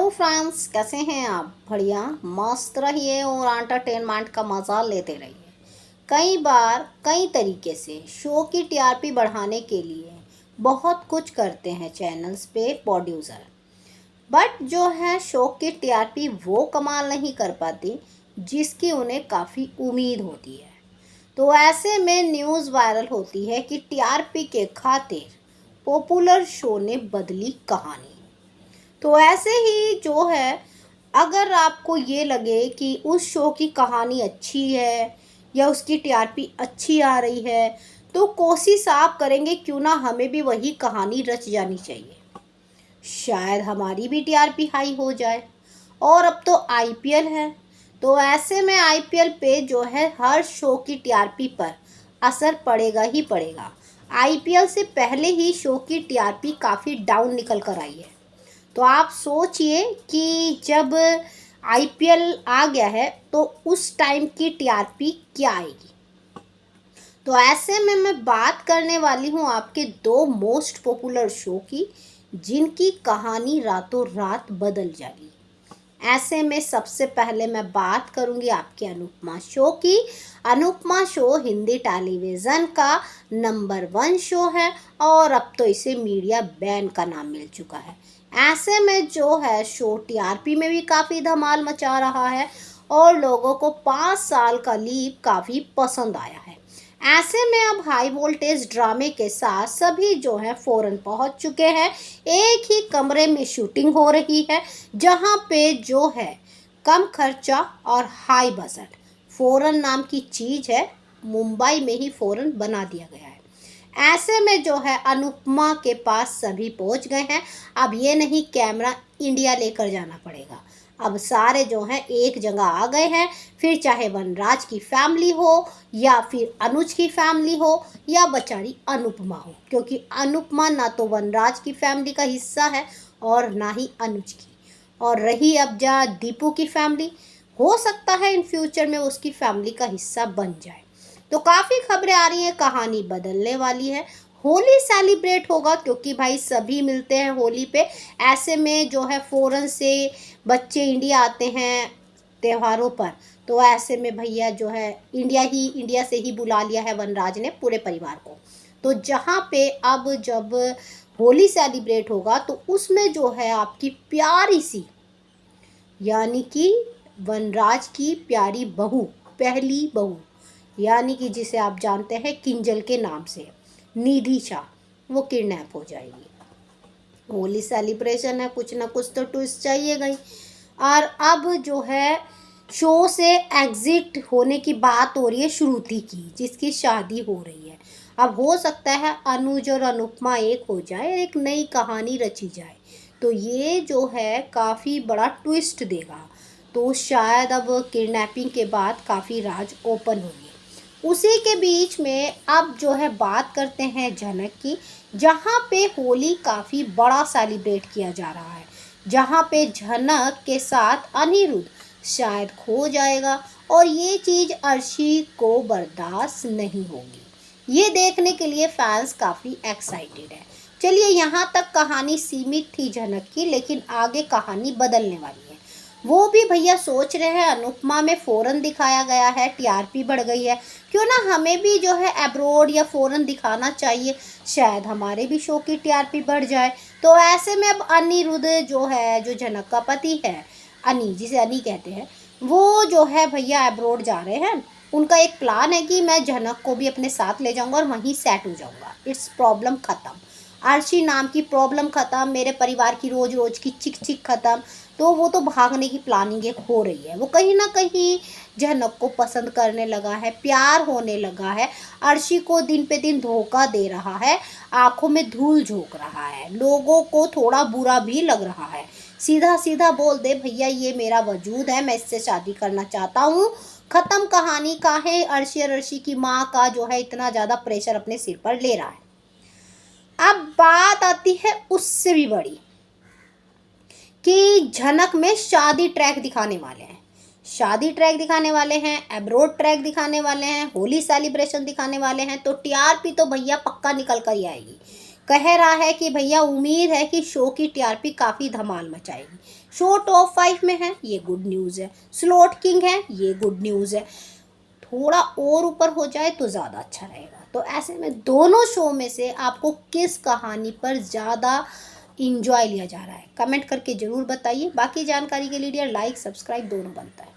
Hello friends, कैसे हैं आप? बढ़िया मस्त रहिए और एंटरटेनमेंट का मज़ा लेते रहिए। कई बार कई तरीके से शो की टीआरपी बढ़ाने के लिए बहुत कुछ करते हैं चैनल्स पे प्रोड्यूसर, बट जो है शो की टीआरपी वो कमाल नहीं कर पाती जिसकी उन्हें काफ़ी उम्मीद होती है। तो ऐसे में न्यूज़ वायरल होती है कि टीआरपी के खातिर पॉपुलर शो ने बदली कहानी। तो ऐसे ही जो है, अगर आपको ये लगे कि उस शो की कहानी अच्छी है या उसकी टीआरपी अच्छी आ रही है, तो कोशिश आप करेंगे क्यों ना हमें भी वही कहानी रच जानी चाहिए, शायद हमारी भी टीआरपी हाई हो जाए। और अब तो आईपीएल है, तो ऐसे में आईपीएल पे जो है हर शो की टीआरपी पर असर पड़ेगा ही पड़ेगा। आईपीएल से पहले ही शो की टीआरपी काफ़ी डाउन निकल कर आई है। तो आप सोचिए कि जब आईपीएल आ गया है तो उस टाइम की टीआरपी क्या आएगी। तो ऐसे में मैं बात करने वाली हूँ आपके दो मोस्ट पॉपुलर शो की, जिनकी कहानी रातों रात बदल जाएगी। ऐसे में सबसे पहले मैं बात करूंगी आपके अनुपमा शो की। अनुपमा शो हिंदी टेलीविज़न का नंबर 1 शो है और अब तो इसे मीडिया बैन का नाम मिल चुका है। ऐसे में जो है शो टीआरपी में भी काफ़ी धमाल मचा रहा है और लोगों को 5 साल का लीप काफ़ी पसंद आया है। ऐसे में अब हाई वोल्टेज ड्रामे के साथ सभी जो है फॉरेन पहुंच चुके हैं। एक ही कमरे में शूटिंग हो रही है, जहां पे जो है कम खर्चा और हाई बजट। फॉरेन नाम की चीज़ है, मुंबई में ही फॉरेन बना दिया गया है। ऐसे में जो है अनुपमा के पास सभी पहुंच गए हैं। अब ये नहीं कैमरा इंडिया लेकर जाना पड़ेगा, अब सारे जो हैं एक जगह आ गए हैं। फिर चाहे वनराज की फैमिली हो या फिर अनुज की फैमिली हो या बेचारी अनुपमा हो, क्योंकि अनुपमा ना तो वनराज की फैमिली का हिस्सा है और ना ही अनुज की। और रही अब जा दीपू की फैमिली, हो सकता है इन फ्यूचर में उसकी फैमिली का हिस्सा बन जाए। तो काफ़ी खबरें आ रही हैं, कहानी बदलने वाली है। होली सेलिब्रेट होगा क्योंकि भाई सभी मिलते हैं होली पे। ऐसे में जो है फ़ॉरेन से बच्चे इंडिया आते हैं त्योहारों पर, तो ऐसे में भैया जो है इंडिया से ही बुला लिया है वनराज ने पूरे परिवार को। तो जहाँ पे अब जब होली सेलिब्रेट होगा तो उसमें जो है आपकी प्यारी सी, यानी कि वनराज की प्यारी बहू, पहली बहू, यानी कि जिसे आप जानते हैं किंजल के नाम से, निधि शाह, वो किडनैप हो जाएगी। होली सेलिब्रेशन है, कुछ ना कुछ तो ट्विस्ट चाहिएगा ही। और अब जो है शो से एग्जिट होने की बात हो रही है श्रुति की, जिसकी शादी हो रही है। अब हो सकता है अनुज और अनुपमा एक हो जाए, एक नई कहानी रची जाए, तो ये जो है काफ़ी बड़ा ट्विस्ट देगा। तो शायद अब किडनैपिंग के बाद काफ़ी राज ओपन होंगे। उसी के बीच में अब जो है बात करते हैं झनक की, जहाँ पे होली काफ़ी बड़ा सेलिब्रेट किया जा रहा है, जहाँ पे झनक के साथ अनिरुद्ध शायद खो जाएगा और ये चीज़ अर्शी को बर्दाश्त नहीं होगी। ये देखने के लिए फैंस काफ़ी एक्साइटेड है। चलिए, यहाँ तक कहानी सीमित थी झनक की, लेकिन आगे कहानी बदलने वाली है। वो भी भैया सोच रहे हैं, अनुपमा में फ़ॉरेन दिखाया गया है, टीआरपी बढ़ गई है, क्यों ना हमें भी जो है अब्रॉड या फ़ॉरेन दिखाना चाहिए, शायद हमारे भी शो की टीआरपी बढ़ जाए। तो ऐसे में अब अनिरुद्ध जो है, जो जनक का पति है, अनी जिसे अनी कहते हैं, वो जो है भैया अब्रॉड जा रहे हैं। उनका एक प्लान है कि मैं जनक को भी अपने साथ ले जाऊंगा और वहीं सेट हो जाऊंगा। इट्स प्रॉब्लम ख़त्म, अर्शी नाम की प्रॉब्लम ख़त्म, मेरे परिवार की रोज़ रोज़ की चिक चिक ख़त्म। तो वो तो भागने की प्लानिंग एक हो रही है। वो कहीं ना कहीं जनक को पसंद करने लगा है, प्यार होने लगा है, अर्शी को दिन पे दिन धोखा दे रहा है, आंखों में धूल झोंक रहा है, लोगों को थोड़ा बुरा भी लग रहा है। सीधा सीधा बोल दे भैया ये मेरा वजूद है, मैं इससे शादी करना चाहता हूँ, ख़त्म कहानी। काहे अर्शी और अर्शी की माँ का जो है इतना ज़्यादा प्रेशर अपने सिर पर ले रहा है। अब बात आती है उससे भी बड़ी, कि झनक में शादी ट्रैक दिखाने वाले हैं, शादी ट्रैक दिखाने वाले हैं, एब्रोड ट्रैक दिखाने वाले हैं, होली सेलिब्रेशन दिखाने वाले हैं। तो टीआरपी तो भैया पक्का निकल कर ही आएगी, कह रहा है कि भैया उम्मीद है कि शो की टीआरपी काफ़ी धमाल मचाएगी। शो टॉप 5 में है, ये गुड न्यूज़ है। स्लॉट किंग है, ये गुड न्यूज़ है। थोड़ा और ऊपर हो जाए तो ज़्यादा अच्छा रहेगा। तो ऐसे में दोनों शो में से आपको किस कहानी पर ज़्यादा इंजॉय लिया जा रहा है, कमेंट करके ज़रूर बताइए। बाकी जानकारी के लिए लाइक सब्सक्राइब दोनों बनता है।